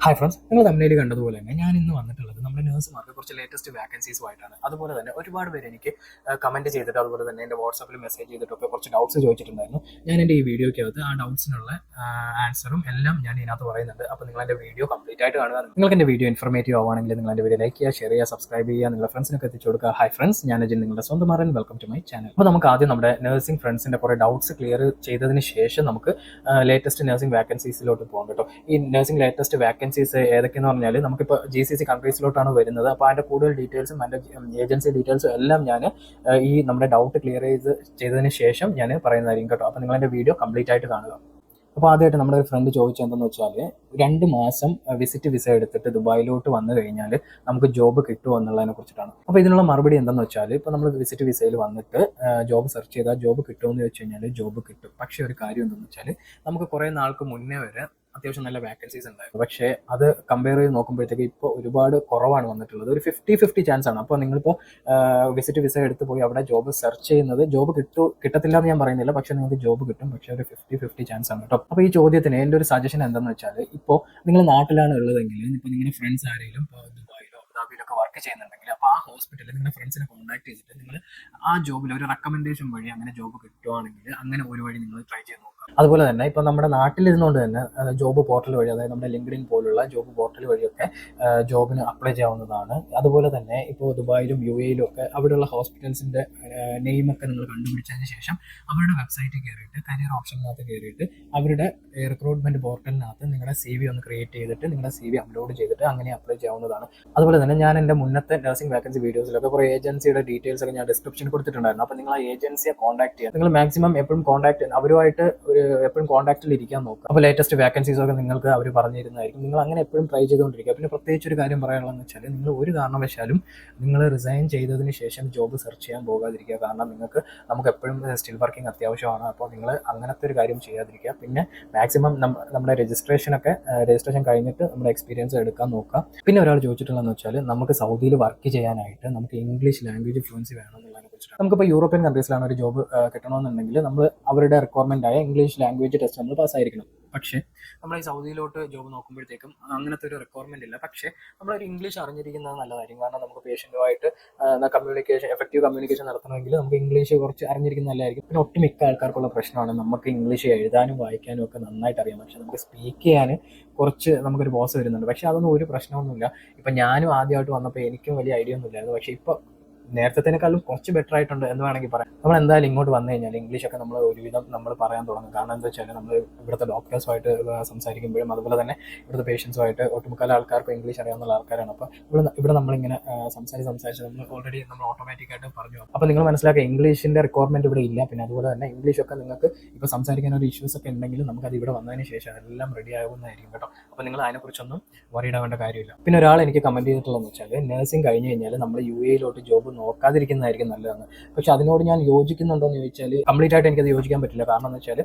Hi friends, നിങ്ങൾ തമിഴിൽ കണ്ടതുപോലെ തന്നെ ഞാൻ ഇന്ന് വന്നിട്ടുള്ളത് നമ്മുടെ നഴ്സുമാർക്ക് കുറച്ച് ലേറ്റസ്റ്റ് വാക്കൻസീസുമായിട്ടാണ്. അതുപോലെ തന്നെ ഒരുപാട് പേര് എനിക്ക് കമൻറ്റ് ചെയ്തിട്ട് അതുപോലെ തന്നെ എൻ്റെ വാട്സാപ്പിൽ മെസ്സേജ് ചെയ്തിട്ടൊക്കെ കുറച്ച് ഡൗട്ട്സ് ചോദിച്ചിട്ടുണ്ടായിരുന്നു. ഞാൻ എൻ്റെ ഈ വീഡിയോയ്ക്കകത്ത് ആ ഡൗട്ട്സിനുള്ള ആൻസറും എല്ലാം ഞാൻ ഇതിനകത്ത് പറയുന്നുണ്ട്. അപ്പോൾ നിങ്ങൾ എൻ്റെ വീഡിയോ കംപ്ലീറ്റ് ആയിട്ട് കാണുക. നിങ്ങൾക്ക് എൻ്റെ വീഡിയോ ഇൻഫർമേറ്റീവ് ആവുകയാണെങ്കിൽ നിങ്ങൾ എൻ്റെ വീഡിയോ ലൈക്ക് ചെയ്യുക, ഷെയർ ചെയ്യുക, സബ്സ്ക്രൈബ് ചെയ്യുക, നിങ്ങളുടെ ഫ്രണ്ട്സിനൊക്കെ എത്തിച്ചു കൊടുക്കുക. ഹായ് ഫ്രണ്ട്സ്, ഞാൻ അജിൻ, നിങ്ങളുടെ സ്വന്തം മാറൻ. Welcome to my channel. അപ്പോൾ നമുക്ക് ആദ്യം നമ്മുടെ നഴ്സിംഗ് ഫ്രണ്ട്സിൻ്റെ കുറേ ഡൗട്ട്സ് ക്ലിയർ ചെയ്തതിന് ശേഷം നമുക്ക് ലേറ്റസ്റ്റ് നഴ്സിംഗ് വാക്കൻസീസിലോട്ട് പോകാം കേട്ടോ. ഈ നഴ്സിംഗ് ലേറ്റസ്റ്റ് വാക്കൻസീസ് ഏതൊക്കെയെന്ന് പറഞ്ഞാൽ നമുക്കിപ്പോൾ GCC കൺട്രീസിലോട്ടാണ് വരുന്നത്. അപ്പോൾ അതിൻ്റെ കൂടുതൽ ഡീറ്റെയിൽസും അതിൻ്റെ ഏജൻസി ഡീറ്റെയിൽസും എല്ലാം ഞാൻ ഈ നമ്മുടെ ഡൗട്ട് ക്ലിയർ ചെയ്തതിന് ശേഷം ഞാൻ പറയുന്നതായിരിക്കും കേട്ടോ. അപ്പോൾ നിങ്ങളെൻ്റെ വീഡിയോ കംപ്ലീറ്റ് ആയിട്ട് കാണുക. അപ്പോൾ ആദ്യമായിട്ട് നമ്മുടെ ഒരു ഫ്രണ്ട് ചോദിച്ചത് എന്തെന്ന് വെച്ചാൽ 2 മാസം വിസിറ്റ് വിസ എടുത്തിട്ട് ദുബായിലോട്ട് വന്നു കഴിഞ്ഞാൽ നമുക്ക് ജോബ് കിട്ടുമോ എന്നുള്ളതിനെ കുറിച്ചിട്ടാണ്. അപ്പോൾ ഇതിനുള്ള മറുപടി എന്തെന്ന് വെച്ചാൽ, ഇപ്പോൾ നമ്മൾ വിസിറ്റ് വിസയിൽ വന്നിട്ട് ജോബ് സെർച്ച് ചെയ്താൽ ജോബ് കിട്ടുമെന്ന് ചോദിച്ചു കഴിഞ്ഞാൽ ജോബ് കിട്ടും. പക്ഷേ ഒരു കാര്യം എന്തെന്ന് വെച്ചാൽ നമുക്ക് കുറേ നാൾക്ക് മുന്നേ വരെ അത്യാവശ്യം നല്ല വാക്കൻസീസ് ഉണ്ടായിരുന്നു. പക്ഷേ അത് കമ്പയർ ചെയ്ത് നോക്കുമ്പോഴത്തേക്ക് ഇപ്പോൾ ഒരുപാട് കുറവാണ് വന്നിട്ടുള്ളത്. ഒരു 50-50 ചാൻസ് ആണ്. അപ്പോൾ നിങ്ങളിപ്പോൾ വിസിറ്റ് വിസ എടുത്ത് പോയി അവിടെ ജോബ് സെർച്ച് ചെയ്യുന്നത് ജോബ് കിട്ടത്തില്ല എന്ന് ഞാൻ പറയുന്നില്ല, പക്ഷേ നിങ്ങൾക്ക് ജോബ് കിട്ടും. പക്ഷേ ഒരു 50-50 ചാൻസ് ആണ് കേട്ടോ. അപ്പോൾ ഈ ചോദ്യത്തിന് എൻ്റെ ഒരു സജഷൻ എന്താണെന്ന് വെച്ചാൽ, ഇപ്പോൾ നിങ്ങൾ നാട്ടിലാണ് ഉള്ളതെങ്കിൽ, ഇപ്പോൾ നിങ്ങളുടെ ഫ്രണ്ട്സ് ആരെങ്കിലും ദുബായിലോ അബുദാബിയിലൊക്കെ വർക്ക് ചെയ്യുന്നുണ്ടെങ്കിൽ, അപ്പോൾ ആ ഹോസ്പിറ്റലിൽ നിങ്ങളുടെ ഫ്രണ്ട്സിനെ കോൺടാക്ട് ചെയ്തിട്ട് നിങ്ങൾ ആ ജോബിൽ ഒരു റെക്കമെൻഡേഷൻ വഴി അങ്ങനെ ജോബ് കിട്ടുവാണെങ്കിൽ അങ്ങനെ ഒരു വഴി നിങ്ങൾ ട്രൈ ചെയ്ത് നോക്കുക. അതുപോലെ തന്നെ ഇപ്പോൾ നമ്മുടെ നാട്ടിലിരുന്നുകൊണ്ട് തന്നെ ജോബ് പോർട്ടൽ വഴി, അതായത് നമ്മുടെ ലിങ്ക്ഡിൻ പോലുള്ള ജോബ് പോർട്ടൽ വഴിയൊക്കെ ജോബിന് അപ്ലൈ ചെയ്യാവുന്നതാണ്. അതുപോലെ തന്നെ ഇപ്പോൾ ദുബായിലും UAE ഒക്കെ അവിടെയുള്ള ഹോസ്പിറ്റൽസിൻ്റെ നെയിമൊക്കെ നിങ്ങൾ കണ്ടുപിടിച്ചതിന് ശേഷം അവരുടെ വെബ്സൈറ്റിൽ കയറിയിട്ട് കരിയർ ഓപ്ഷനകത്ത് കയറിയിട്ട് അവരുടെ റിക്രൂട്ട്മെൻറ്റ് പോർട്ടലിനകത്ത് നിങ്ങളുടെ CV ഒന്ന് ക്രിയേറ്റ് ചെയ്തിട്ട് നിങ്ങളുടെ CV അപ്ലോഡ് ചെയ്തിട്ട് അങ്ങനെ അപ്ലൈ ചെയ്യാവുന്നതാണ്. അതുപോലെ തന്നെ ഞാൻ എൻ്റെ മുന്നത്തെ നഴ്സിംഗ് വാക്കൻസി വീഡിയോസിലൊക്കെ കുറേ ഏജൻസിയുടെ ഡീറ്റെയിൽസ് ഒക്കെ ഞാൻ ഡിസ്ക്രിപ്ഷനിൽ കൊടുത്തിട്ടുണ്ടായിരുന്നു. അപ്പോൾ നിങ്ങൾ ആ ഏജൻസിയെ കോൺടാക്ട് ചെയ്യുക. നിങ്ങൾ മാക്സിമം എപ്പോഴും അവരുമായിട്ട് എപ്പോഴും കോൺടാക്റ്റിൽ ഇരിക്കാൻ നോക്കുക. അപ്പോൾ ലേറ്റസ്റ്റ് വാക്കൻസീസ് ഒക്കെ നിങ്ങൾക്ക് അവർ പറഞ്ഞിരുന്നതായിരിക്കും. നിങ്ങൾ അങ്ങനെ എപ്പോഴും ട്രൈ ചെയ്തുകൊണ്ടിരിക്കുക. പിന്നെ പ്രത്യേകിച്ച് ഒരു കാര്യം പറയാനുള്ളതെന്ന് വെച്ചാൽ, നിങ്ങൾ ഒരു കാരണവശാലും നിങ്ങൾ റിസൈൻ ചെയ്തതിന് ശേഷം ജോബ് സെർച്ച് ചെയ്യാൻ പോകാതിരിക്കുക. കാരണം നമുക്ക് എപ്പോഴും സ്റ്റിൽ വർക്കിംഗ് അത്യാവശ്യമാണ്. അപ്പോൾ നിങ്ങൾ അങ്ങനത്തെ ഒരു കാര്യം ചെയ്യാതിരിക്കുക. പിന്നെ മാക്സിമം നമ്മുടെ രജിസ്ട്രേഷൻ കഴിഞ്ഞിട്ട് നമ്മുടെ എക്സ്പീരിയൻസ് എടുക്കാൻ നോക്കുക. പിന്നെ ഒരാൾ ചോദിച്ചിട്ടുള്ളതെന്ന് വെച്ചാൽ, നമുക്ക് സൗദിയിൽ വർക്ക് ചെയ്യാനായിട്ട് നമുക്ക് ഇംഗ്ലീഷ് ലാംഗ്വേജ് ഫ്ലുവൻസി വേണമെന്നുള്ളതിനെ കുറിച്ചിട്ട്. നമുക്കിപ്പോൾ യൂറോപ്യൻ കൺട്രീസിലാണ് ഒരു ജോബ് കിട്ടണമെന്നുണ്ടെങ്കിൽ നമ്മൾ അവരുടെ റിക്വയർമെൻ്റ് ആയ ഇംഗ്ലീഷ് ലാംഗ്വേജ് ടെസ്റ്റ് നമ്മൾ പാസ്സായിരിക്കണം. പക്ഷേ നമ്മൾ ഈ സൗദിയിലോട്ട് ജോബ് നോക്കുമ്പോഴത്തേക്കും അങ്ങനത്തെ ഒരു റിക്വയർമെൻ്റ് ഇല്ല. പക്ഷേ നമ്മളൊരു ഇംഗ്ലീഷ് അറിഞ്ഞിരിക്കുന്നത് നല്ലതായിരിക്കും. കാരണം നമുക്ക് പേഷ്യൻറ്റുമായിട്ട് എഫക്റ്റീവ് കമ്മ്യൂണിക്കേഷൻ നടത്തണമെങ്കിൽ നമുക്ക് ഇംഗ്ലീഷ് കുറച്ച് അറിഞ്ഞിരിക്കുന്നത് നല്ലതായിരിക്കും. പിന്നെ ഒട്ടുമിക്ക ആൾക്കാർക്കുള്ള പ്രശ്നമാണ്, നമുക്ക് ഇംഗ്ലീഷ് എഴുതാനും വായിക്കാനും ഒക്കെ നന്നായിട്ട് അറിയാം, പക്ഷേ നമുക്ക് സ്പീക്ക് ചെയ്യാൻ കുറച്ച് നമുക്കൊരു ബോസ് വരുന്നുണ്ട്. പക്ഷേ അതൊന്നും ഒരു പ്രശ്നമൊന്നുമില്ല. ഇപ്പം ഞാനും ആദ്യമായിട്ട് വന്നപ്പോൾ എനിക്കും വലിയ ഐഡിയ ഒന്നും ഇല്ലായിരുന്നു. പക്ഷേ ഇപ്പോൾ നേരത്തേക്കാളും കുറച്ച് ബെറ്റർ ആയിട്ടുണ്ട് എന്ന് വേണമെങ്കിൽ പറയാം. നമ്മൾ എന്തായാലും ഇങ്ങോട്ട് വന്നു കഴിഞ്ഞാൽ ഇംഗ്ലീഷൊക്കെ നമ്മൾ ഒരുവിധം നമ്മൾ പറയാൻ തുടങ്ങും. കാരണം എന്താ വെച്ചാൽ, നമ്മൾ ഇവിടുത്തെ ഡോക്ടേഴ്സുമായിട്ട് സംസാരിക്കുമ്പോഴും അതുപോലെ തന്നെ ഇവിടുത്തെ പേഷ്യൻസുമായിട്ട് ഒട്ടുമുക്കാൽ ആൾക്കാർക്ക് ഇംഗ്ലീഷ് അറിയാവുന്ന ആൾക്കാരാണ്. അപ്പോൾ ഇവിടെ നമ്മളിങ്ങനെ സംസാരിച്ച് നമ്മൾ ഓട്ടോമാറ്റിക്കായിട്ട് പറഞ്ഞു. അപ്പോൾ നിങ്ങൾ മനസ്സിലാക്കുക, ഇംഗ്ലീഷിൻ്റെ റിക്വയർമെൻറ്റ് ഇവിടെ ഇല്ല. പിന്നെ അതുപോലെ തന്നെ ഇംഗ്ലീഷൊക്കെ നിങ്ങൾക്ക് ഇപ്പോൾ സംസാരിക്കാൻ ഒരു ഇഷ്യൂസ് ഒക്കെ ഉണ്ടെങ്കിലും നമുക്കത് ഇവിടെ വന്നതിന് ശേഷം എല്ലാം റെഡി ആകുന്നതായിരിക്കും കേട്ടോ. അപ്പോൾ നിങ്ങൾ അതിനെക്കുറിച്ചൊന്നും വറിയിടാവേണ്ട കാര്യമില്ല. പിന്നെ ഒരാൾ എനിക്ക് കമൻറ്റ് ചെയ്തിട്ടുള്ളതെന്ന് വെച്ചാൽ, നഴ്സിംഗ് കഴിഞ്ഞ് കഴിഞ്ഞാൽ നമ്മൾ UAE ജോബ് നോക്കാതിരിക്കുന്നതായിരിക്കും നല്ലതെന്ന്. പക്ഷെ അതിനോട് ഞാൻ യോജിക്കുന്നുണ്ടോ എന്ന് ചോദിച്ചാൽ കംപ്ലീറ്റ് ആയിട്ട് എനിക്കത് യോജിക്കാൻ പറ്റില്ല. കാരണം എന്ന് വെച്ചാൽ,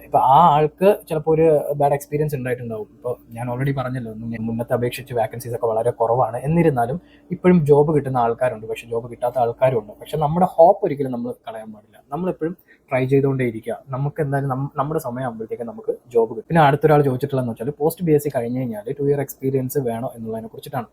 ഇപ്പോൾ ആ ആൾക്ക് ചിലപ്പോൾ ഒരു ബാഡ് എക്സ്പീരിയൻസ് ഉണ്ടായിട്ടുണ്ടാവും. ഇപ്പോൾ ഞാൻ ഓൾറെഡി പറഞ്ഞല്ലോ, മുന്നത്തെ അപേക്ഷിച്ച് വാക്കൻസീസ് ഒക്കെ വളരെ കുറവാണ്. എന്നിരുന്നാലും ഇപ്പോഴും ജോബ് കിട്ടുന്ന ആൾക്കാരുണ്ട്, പക്ഷേ ജോബ് കിട്ടാത്ത ആൾക്കാരുണ്ട്. പക്ഷെ നമ്മുടെ ഹോപ്പ് ഒരിക്കലും നമ്മൾ കളയാൻ പാടില്ല. നമ്മളെപ്പോഴും ട്രൈ ചെയ്തുകൊണ്ടേ ഇരിക്കുക. നമുക്ക് എന്തായാലും നമ്മുടെ സമയമാകുമ്പോഴത്തേക്കും നമുക്ക് ജോബ് കിട്ടും. പിന്നെ അടുത്തൊരാൾ ചോദിച്ചിട്ടുള്ളതെന്ന് വെച്ചാൽ, പോസ്റ്റ് BSc കഴിഞ്ഞ് കഴിഞ്ഞാൽ 2 ഇയർ എക്സ്പീരിയൻസ് വേണോ എന്നുള്ളതിനെ കുറിച്ചിട്ടാണ്.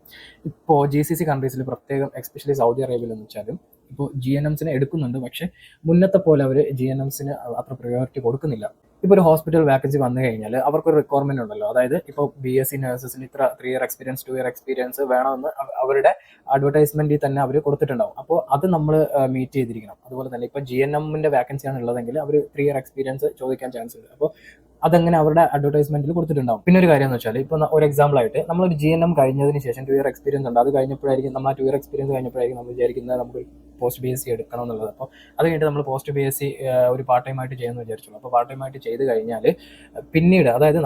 ഇപ്പോൾ GCC കൺട്രീസിൽ പ്രത്യേകം, എസ്പെഷ്യലി സൗദി അറേബ്യയിൽ എന്ന് വെച്ചാലും ഇപ്പോൾ GNMസിനെ എടുക്കുന്നുണ്ട്. പക്ഷേ മുന്നത്തെ പോലെ അവർ GNMസിന് അത്ര പ്രയോറിറ്റി കൊടുക്കുന്നില്ല. ഇപ്പോൾ ഒരു ഹോസ്പിറ്റൽ വാക്കൻസി വന്നു കഴിഞ്ഞാൽ അവർക്കൊരു റിക്വയർമെൻ്റ് ഉണ്ടല്ലോ. അതായത് ഇപ്പോൾ BSc നഴ്സസിന് ഇത്ര 3 ഇയർ എക്സ്പീരിയൻസ് 2 ഇയർ എക്സ്പീരിയൻസ് വേണമെന്ന് അവരുടെ അഡ്വർടൈസ്മെൻറ്റിൽ തന്നെ അവർ കൊടുത്തിട്ടുണ്ടാവും. അപ്പോൾ അത് നമ്മൾ മീറ്റ് ചെയ്തിരിക്കണം. അതുപോലെ തന്നെ ഇപ്പോൾ GNMൻ്റെ വാക്കൻസിയാണ് ഉള്ളതെങ്കിൽ അവർ 3 ഇയർ എക്സ്പീരിയൻസ് ചോദിക്കാൻ ചാൻസ് ഉണ്ട്. അപ്പോൾ അതങ്ങനെ അവരുടെ അഡ്വർടൈസ്മെന്റിൽ കൊടുത്തിട്ടുണ്ടാവും. പിന്നെ ഒരു കാര്യം എന്ന് വെച്ചാൽ, ഇപ്പോൾ ഒരു എക്സാമ്പിൾ ആയിട്ട് നമ്മളൊരു GNM കഴിഞ്ഞതിന് ശേഷം 2 ഇയർ എക്സ്പീരിയൻസ് ഉണ്ട്. അത് കഴിഞ്ഞപ്പോഴായിരിക്കും നമ്മൾ ആ 2 ഇയർ എക്സ്പീരിയൻസ് കഴിഞ്ഞപ്പോഴായിരിക്കും നമ്മൾ വിചാരിക്കുന്നത് നമുക്കൊരു പോസ്റ്റ് BSc എടുക്കണം എന്നുള്ളത്. അപ്പോൾ അത് കഴിഞ്ഞിട്ട് നമ്മൾ പോസ്റ്റ് BSc ഒരു പാർട്ട് ടൈം ആയിട്ട് ചെയ്യുമെന്ന് വിചാരിച്ചോളൂ. അപ്പോൾ പാർട്ട് ടൈം ആയിട്ട് ചെയ്ത് കഴിഞ്ഞാൽ പിന്നീട്, അതായത്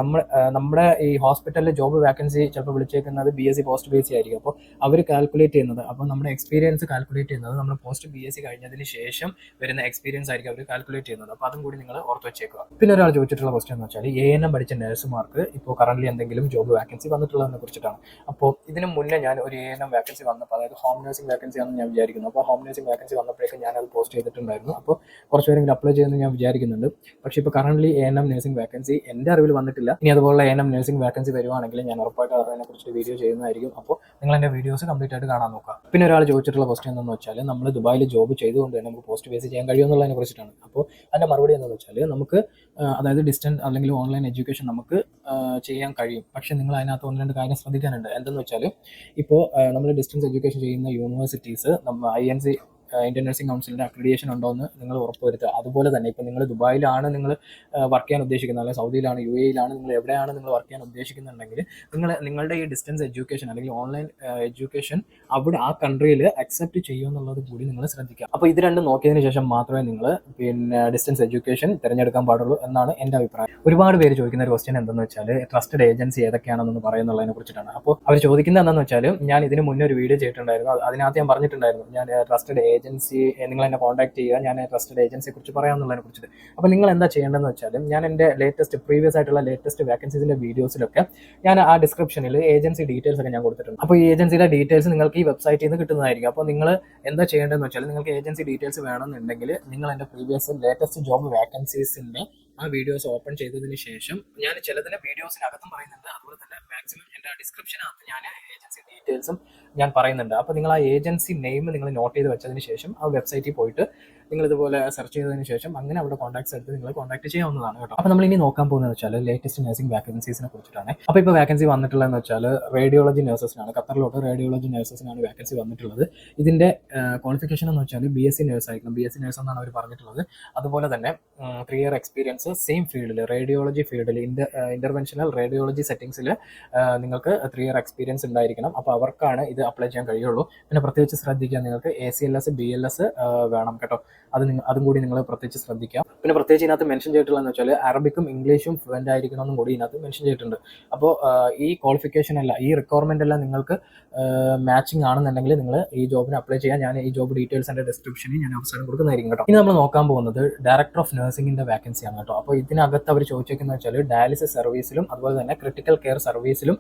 നമ്മുടെ ഈ ഹോസ്പിറ്റലിൽ ജോബ് വാക്കൻസി ചിലപ്പോൾ വിളിച്ചേക്കുന്നത് BSc പോസ്റ്റ് BSc ആയിരിക്കും. അപ്പോൾ അവർ കാൽക്കുലേറ്റ് ചെയ്യുന്നത്, അപ്പോൾ നമ്മുടെ എക്സ്പീരിയൻസ് കാൽക്കുലേറ്റ് ചെയ്യുന്നത് നമ്മൾ പോസ്റ്റ് BSc കഴിഞ്ഞതിന് ശേഷം വരുന്ന എക്സ്പീരിയൻസ് ആയിരിക്കും അവർ കാൽക്കുലേറ്റ് ചെയ്യുന്നത്. അപ്പോൾ അതും കൂടി നിങ്ങൾ ഓർത്ത് വെച്ചേക്കുക. പിന്നെ ഒരാൾ ചോദിച്ചിട്ടുള്ള ക്വസ്റ്റ്യൻ എന്ന് വെച്ചാൽ, ANM പഠിച്ച നഴ്സുമാർക്ക് ഇപ്പോൾ കറന്റ് എന്തെങ്കിലും ജോബ് വാക്കൻസി വന്നിട്ടുള്ളതിനെ കുറിച്ചിട്ടാണ്. അപ്പോൾ ഇതിന് മുന്നേ ഞാൻ ഒരു ANM വാക്കൻസി വന്നപ്പോൾ, അതായത് ഹോം നഴ്സിംഗ് വാക്കൻസി ആണെന്ന് ഞാൻ വിചാരിക്കുന്നു. അപ്പോൾ ഹോം നഴ്സിംഗ് നഴ്സിംഗ് വാക്കൻസി വന്നപ്പോഴേക്കും ഞാനത് പോസ്റ്റ് ചെയ്തിട്ടുണ്ടായിരുന്നു. അപ്പോൾ കുറച്ച് പേരെങ്കിലും അപ്ലൈ ചെയ്യുമെന്ന് ഞാൻ വിചാരിക്കുന്നുണ്ട്. പക്ഷേ ഇപ്പോൾ കറൻ്റ്ലി ANM നഴ്സിംഗ് വാക്കൻസി എൻ്റെ അറിവിൽ വന്നിട്ടില്ല. ഇനി അതുപോലെ ANM നഴ്സിംഗ് വാക്കൻസി വരുവാണെങ്കിൽ ഞാൻ ഉറപ്പായിട്ട് അതിനെക്കുറിച്ച് വീഡിയോ ചെയ്യുന്നതായിരിക്കും. അപ്പോൾ നിങ്ങൾ എൻ്റെ വീഡിയോസ് കംപ്ലീറ്റ് ആയിട്ട് കാണാൻ നോക്കുക. പിന്നെ ഒരാൾ ചോദിച്ചിട്ടുള്ള ക്വസ്റ്റ്യൻ എന്താണെന്ന് വെച്ചാൽ നമ്മൾ ദുബായിൽ ജോബ് ചെയ്തുകൊണ്ട് തന്നെ നമുക്ക് പോസ്റ്റ് ബേസ് ചെയ്യാൻ കഴിയുമെന്നുള്ളതിനെ കുറിച്ചിട്ടാണ്. അപ്പോൾ അതിൻ്റെ മറുപടി എന്താണെന്ന് വെച്ചാൽ നമുക്ക് അതായത് ഡിസ്റ്റൻസ് അല്ലെങ്കിൽ ഓൺലൈൻ എഡ്യൂക്കേഷൻ നമുക്ക് ചെയ്യാൻ കഴിയും. പക്ഷേ നിങ്ങൾ അതിനകത്ത് ഒന്ന് രണ്ട് കാര്യം ശ്രദ്ധിക്കാനുണ്ട്. എന്തെന്ന് വെച്ചാൽ ഇപ്പോൾ നമ്മൾ ഡിസ്റ്റൻസ് എഡ്യൂക്കേഷൻ ചെയ്യുന്ന യൂണിവേഴ്സിറ്റീസ് INC ഇന്ത്യൻ നഴ്സിംഗ് കൗൺസിലിൻ്റെ അക്രഡിറ്റേഷൻ ഉണ്ടോ എന്ന് നിങ്ങൾ ഉറപ്പുവരുത്തുക. അതുപോലെ തന്നെ ഇപ്പോൾ നിങ്ങൾ ദുബായിലാണ് നിങ്ങൾ വർക്ക് ചെയ്യാൻ ഉദ്ദേശിക്കുന്നത്, അല്ലെങ്കിൽ സൗദിയിലാണ്, UAE-യിലാണ്, നിങ്ങൾ എവിടെയാണ് നിങ്ങൾ വർക്ക് ചെയ്യാൻ ഉദ്ദേശിക്കുന്നുണ്ടെങ്കിൽ നിങ്ങളുടെ ഈ ഡിസ്റ്റൻസ് എഡ്യൂക്കേഷൻ അല്ലെങ്കിൽ ഓൺലൈൻ എഡ്യൂക്കേഷൻ അവിടെ ആ കൺട്രിയിൽ അക്സെപ്റ്റ് ചെയ്യുമെന്നുള്ളത് കൂടി നിങ്ങൾ ശ്രദ്ധിക്കുക. അപ്പോൾ ഇത് രണ്ടും നോക്കിയതിന് ശേഷം മാത്രമേ നിങ്ങൾ പിന്നെ ഡിസ്റ്റൻസ് എഡ്യൂക്കേഷൻ തിരഞ്ഞെടുക്കാൻ പാടുള്ളൂ എന്നാണ് എൻ്റെ അഭിപ്രായം. ഒരുപാട് പേര് ചോദിക്കുന്ന ഒരു ക്വസ്റ്റ്യൻ എന്തെന്ന് വെച്ചാൽ ട്രസ്റ്റഡ് ഏജൻസി ഏതൊക്കെയാണെന്ന് പറയുന്നുള്ളതിനെ കുറിച്ചിട്ടാണ്. അപ്പോൾ അവർ ചോദിക്കുന്നത് എന്താണെന്ന് വെച്ചാൽ ഞാൻ ഇതിന് മുന്നേ ഒരു വീഡിയോ ചെയ്തിട്ടുണ്ടായിരുന്നു. അതിനകത്ത് ഞാൻ പറഞ്ഞിട്ടുണ്ടായിരുന്നു ഞാൻ ട്രസ്റ്റഡ് ഏജൻസി നിങ്ങൾ എന്നെ കോൺടാക്ട് ചെയ്യുക, ഞാൻ ട്രസ്റ്റഡ് ഏജൻസിയെ കുറിച്ച് പറയാമെന്നുള്ളതിനെ കുറിച്ചിട്ട്. അപ്പോൾ നിങ്ങൾ എന്താ ചെയ്യേണ്ടതെന്ന് വെച്ചാൽ ഞാൻ എൻ്റെ പ്രീവിയസ് ആയിട്ടുള്ള ലേറ്റസ്റ്റ് വാക്കൻസീസിൻ്റെ വീഡിയോസിലൊക്കെ ഞാൻ ആ ഡിസ്ക്രിപ്ഷനിൽ ഏജൻസി ഡീറ്റെയിൽസ് ഒക്കെ ഞാൻ കൊടുത്തിട്ടുണ്ട്. അപ്പോൾ ഈ ഏജൻസിയുടെ ഡീറ്റെയിൽസ് നിങ്ങൾക്ക് ഈ വെബ്സൈറ്റിൽ നിന്ന് കിട്ടുന്നതായിരിക്കും. അപ്പോൾ നിങ്ങൾ എന്താ ചെയ്യേണ്ടതെന്ന് വെച്ചാൽ നിങ്ങൾക്ക് ഏജൻസി ഡീറ്റെയിൽസ് വേണമെന്നുണ്ടെങ്കിൽ നിങ്ങൾ എൻ്റെ പ്രീവിയസ് ലേറ്റസ്റ്റ് ജോബ് വാക്കൻസീസിൻ്റെ ആ വീഡിയോസ് ഓപ്പൺ ചെയ്തതിന് ശേഷം ഞാൻ ചിലതിൻ്റെ വീഡിയോസിനകത്തും പറയുന്നുണ്ട്, അതുപോലെ തന്നെ മാക്സിമം എൻ്റെ ഡിസ്ക്രിപ്ഷനകത്ത് ഞാൻ ഏജൻസി ഡീറ്റെയിൽസും ഞാൻ പറയുന്നുണ്ട്. അപ്പോൾ നിങ്ങൾ ആ ഏജൻസി നെയിം നിങ്ങൾ നോട്ട് ചെയ്ത് വെച്ചതിന് ശേഷം ആ വെബ്സൈറ്റിൽ പോയിട്ട് നിങ്ങൾ ഇതുപോലെ സെർച്ച് ചെയ്തതിന് ശേഷം അങ്ങനെ അവിടെ കോൺടാക്ട്സ് എടുത്ത് നിങ്ങൾ കോൺടാക്ട് ചെയ്യാവുന്നതാണ് കേട്ടോ. അപ്പോൾ നമ്മൾ ഇനി നോക്കാൻ പോകുന്നത് വെച്ചാൽ ലേറ്റസ്റ്റ് നഴ്സിംഗ് വാക്കൻസീസിനെ കുറിച്ചിട്ടാണ്. അപ്പോൾ ഇപ്പോൾ വാക്കൻസി വന്നിട്ടുള്ളതെന്ന് വെച്ചാൽ റേഡിയോളജി നഴ്സസിനാണ്. ഖത്തറിലോട്ട് റേഡിയോളജി നഴ്സസിനാണ് വാക്കൻസി വന്നിട്ടുള്ളത്. ഇതിൻ്റെ ക്വാളിഫിക്കേഷൻ എന്ന് വെച്ചാൽ BSc നഴ്സ് ആയിരിക്കണം. BSc നഴ്സ് എന്നാണ് അവർ പറഞ്ഞിട്ടുള്ളത്. അതുപോലെ തന്നെ 3 year എക്സ്പീരിയൻസ് സെയിം ഫീൽഡിൽ റേഡിയോളജി ഫീൽഡിൽ ഇന്റർവെൻഷണൽ റേഡിയോളജി സെറ്റിംഗ്സിൽ നിങ്ങൾക്ക് 3 year എക്സ്പീരിയൻസ് ഉണ്ടായിരിക്കണം. അപ്പോൾ അവർക്കാണ് ഇത് അപ്ലൈ ചെയ്യാൻ കഴിയുള്ളൂ. പിന്നെ പ്രത്യേകിച്ച് ശ്രദ്ധിക്കുക, നിങ്ങൾക്ക് ACLS BLS വേണം കേട്ടോ. അതും കൂടി നിങ്ങൾ പ്രത്യേകിച്ച് ശ്രദ്ധിക്കാം. പിന്നെ പ്രത്യേകിച്ച് ഇതിനകത്ത് മെൻഷൻ ചെയ്തിട്ടുള്ളതെന്ന് വെച്ചാൽ അറബിക്കും ഇംഗ്ലീഷും ഫ്ലുവൻ്റ് ആയിരിക്കണമെന്നും കൂടി ഇതിനകത്ത് മെൻഷൻ ചെയ്തിട്ടുണ്ട്. അപ്പോൾ ഈ ക്വാളിഫിക്കേഷൻ അല്ല, ഈ റിക്വയർമെൻ്റ് എല്ലാം നിങ്ങൾക്ക് മാച്ചിങ് ആണെന്നുണ്ടെങ്കിൽ നിങ്ങൾ ഈ ജോബിന് അപ്ലൈ ചെയ്യാൻ ഞാൻ ഈ ജോബ് ഡീറ്റെയിൽസ് എൻ്റെ ഡിസ്ക്രിപ്ഷനിൽ ഞാൻ അവസരം കൊടുക്കുന്നതായിരിക്കും കേട്ടോ. ഇനി നമ്മൾ നോക്കാൻ പോകുന്നത് ഡയറക്ടർ ഓഫ് നഴ്സിംഗിൻ്റെ വാക്കൻസിയാണ് കേട്ടോ. അപ്പോൾ ഇതിനകത്ത് അവർ ചോദിച്ചേക്കുന്നത് വെച്ചാൽ ഡയാലിസിസ് സർവീസിലും അതുപോലെ തന്നെ ക്രിട്ടിക്കൽ കെയർ സർവീസിലും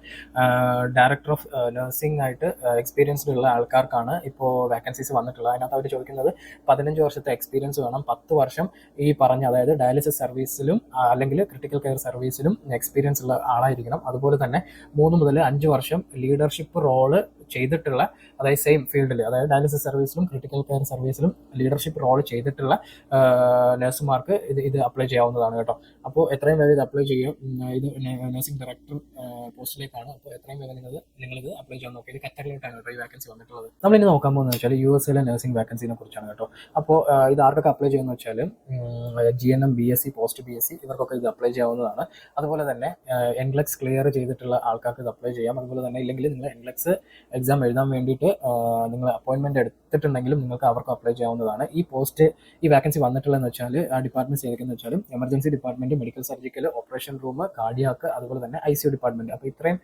ഡയറക്ടർ ഓഫ് നഴ്സിംഗ് ആയിട്ട് എക്സ്പീരിയൻസ്ഡ് ഉള്ള ആൾക്കാർക്കാണ് ഇപ്പോൾ വാക്കൻസീസ് വന്നിട്ടുള്ളത്. അതിനകത്ത് അവർ ചോദിക്കുന്നത് 15 വർഷത്തെ എക്സ്പീരിയൻസ് വേണം, 10 വർഷം ഈ പറഞ്ഞ അതായത് ഡയാലിസിസ് സർവീസിലും അല്ലെങ്കിൽ ക്രിട്ടിക്കൽ കെയർ സർവീസിലും എക്സ്പീരിയൻസ് ഉള്ള ആളായിരിക്കണം. അതുപോലെ തന്നെ 3 മുതൽ 5 വർഷം ലീഡർഷിപ്പ് റോള് ചെയ്തിട്ടുള്ള, അതായത് സെയിം ഫീൽഡിൽ അതായത് ഡയാലിസിസ് സർവീസിലും ക്രിട്ടിക്കൽ കെയർ സർവീസിലും ലീഡർഷിപ്പ് റോൾ ചെയ്തിട്ടുള്ള നഴ്സുമാർക്ക് ഇത് അപ്ലൈ ചെയ്യാവുന്നതാണ് കേട്ടോ. അപ്പോൾ എത്രയും വേഗം ഇത് അപ്ലൈ ചെയ്യും. ഇത് നഴ്സിംഗ് ഡയറക്ടർ പോസ്റ്റിലേക്കാണ്. അപ്പോൾ എത്രയും വേഗം നിങ്ങളിത് അപ്ലൈ ചെയ്യാൻ നോക്കി. ഇത് ഖത്തറിലോട്ടാണ് കേട്ടോ ഈ വാക്കൻസി വന്നിട്ടുള്ളത്. നമ്മളിനി നോക്കാൻ പോകുന്നത് വെച്ചാൽ USA നഴ്സിംഗ് വാക്കൻസിനെ കുറിച്ചാണ് കേട്ടോ. അപ്പോൾ ഇത് ആർക്കൊക്കെ അപ്ലൈ ചെയ്യുമെന്ന് വെച്ചാൽ GNM BSc പോസ്റ്റ് BSc ഇവർക്കൊക്കെ ഇത് അപ്ലൈ ചെയ്യാവുന്നതാണ്. അതുപോലെ തന്നെ NCLEX ക്ലിയർ ചെയ്തിട്ടുള്ള ആൾക്കാർക്ക് ഇത് അപ്ലൈ ചെയ്യാം. അതുപോലെ തന്നെ ഇല്ലെങ്കിൽ നിങ്ങൾ NCLEX എക്സാം എഴുതാൻ വേണ്ടിയിട്ട് നിങ്ങൾ അപ്പോയിൻമെൻറ്റ് എടുത്തിട്ടുണ്ടെങ്കിലും നിങ്ങൾക്ക് അവർക്ക് അപ്ലൈ ചെയ്യാവുന്നതാണ്. ഈ വാക്കൻസി വന്നിട്ടുള്ളതെന്ന് വെച്ചാൽ ആ ഡിപ്പാർട്ട്മെൻറ്റ്സ് ഏതൊക്കെയെന്ന് വെച്ചാൽ emergency department, medical surgical, operation room, cardiac, അതുപോലെ തന്നെ ICU ഡിപ്പാർട്ട്മെൻറ്റ്. അപ്പോൾ ഇത്രയും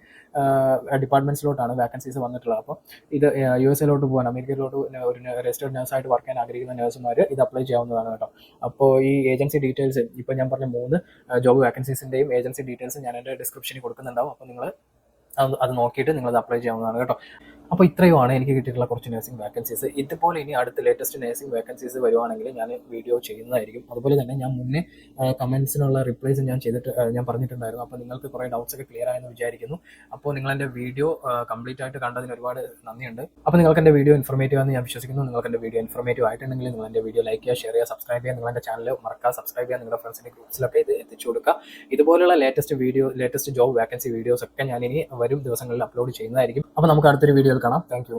ഡിപ്പാർട്ട്മെൻറ്റ്സിലോട്ടാണ് വാക്കൻസീസ് വന്നിട്ടുള്ളത്. അപ്പോൾ ഇത് USA പോകാൻ, അമേരിക്കയിലോട്ട് ഒരു രജിസ്റ്റേർഡ് നഴ്സായിട്ട് വർക്ക് ചെയ്യാൻ ആഗ്രഹിക്കുന്ന നഴ്സുമാർ ഇത് അപ്ലൈ ചെയ്യാവുന്നതാണ് കേട്ടോ. അപ്പോൾ ഈ ഏജൻസി ഡീറ്റെയിൽസ് ഇപ്പോൾ ഞാൻ പറഞ്ഞ 3 ജോബ് വാക്കൻസീസിൻ്റെയും ഏജൻസി ഡീറ്റെയിൽസ് ഞാൻ എൻ്റെ ഡിസ്ക്രിപ്ഷനിൽ കൊടുക്കുന്നുണ്ടാവും. അപ്പോൾ നിങ്ങൾ അത് നോക്കിയിട്ട് നിങ്ങളത് അപ്ലൈ ചെയ്യാവുന്നതാണ് കേട്ടോ. അപ്പോൾ ഇത്രയുമാണ് എനിക്ക് കിട്ടിയിട്ടുള്ള കുറച്ച് നഴ്സിംഗ് വാക്കൻസീസ്. ഇതുപോലെ ഇനി അടുത്ത ലേറ്റസ്റ്റ് നഴ്സിംഗ് വാക്കൻസീസ് വരുവാണെങ്കിൽ ഞാൻ വീഡിയോ ചെയ്യുന്നതായിരിക്കും. അതുപോലെ തന്നെ ഞാൻ മുന്നേ കമൻസിനുള്ള റിപ്ലൈസ് ഞാൻ പറഞ്ഞിട്ടുണ്ടായിരുന്നു. അപ്പോൾ നിങ്ങൾക്ക് കുറേ ഡൗട്ട്സ് ഒക്കെ ക്ലിയർ ആയെന്ന് വിചാരിക്കുന്നു. അപ്പോൾ നിങ്ങൾ എൻ്റെ വീഡിയോ കംപ്ലീറ്റ് ആയിട്ട് കണ്ടതിന് ഒരുപാട് നന്ദിയുണ്ട്. അപ്പോൾ നിങ്ങൾക്ക് എൻ്റെ വീഡിയോ ഇൻഫോർമേറ്റീവ് ആണെന്ന് ഞാൻ വിശ്വസിക്കുന്നു. നിങ്ങൾക്ക് എൻ്റെ വീഡിയോ ഇൻഫോർമേറ്റീവ് ആയിട്ടുണ്ടെങ്കിൽ നിങ്ങൾ എൻ്റെ വീഡിയോ ലൈക്ക് ചെയ്യുക, ഷെയർ ചെയ്യുക, സബ്സ്ക്രൈബ് ചെയ്യുക. നിങ്ങൾ എൻ്റെ ചാനൽ മറക്കാതെ സബ്സ്ക്രൈബ് ചെയ്യുക. നിങ്ങളുടെ ഫ്രണ്ട്സിൻ്റെ ഗ്രൂപ്പ്സിലൊക്കെ ഇത് എത്തിച്ചു കൊടുക്കുക. ഇതുപോലുള്ള ലേറ്റസ്റ്റ് ജോബ് വാക്കൻസി വീഡിയോസ് ഒക്കെ ഞാൻ ഇനി വരും ദിവസങ്ങളിൽ അപ്ലോഡ് ചെയ്യുന്നതായിരിക്കും. അപ്പോൾ നമുക്ക് അടുത്തൊരു വീഡിയോയിൽ കാണാം. Thank you.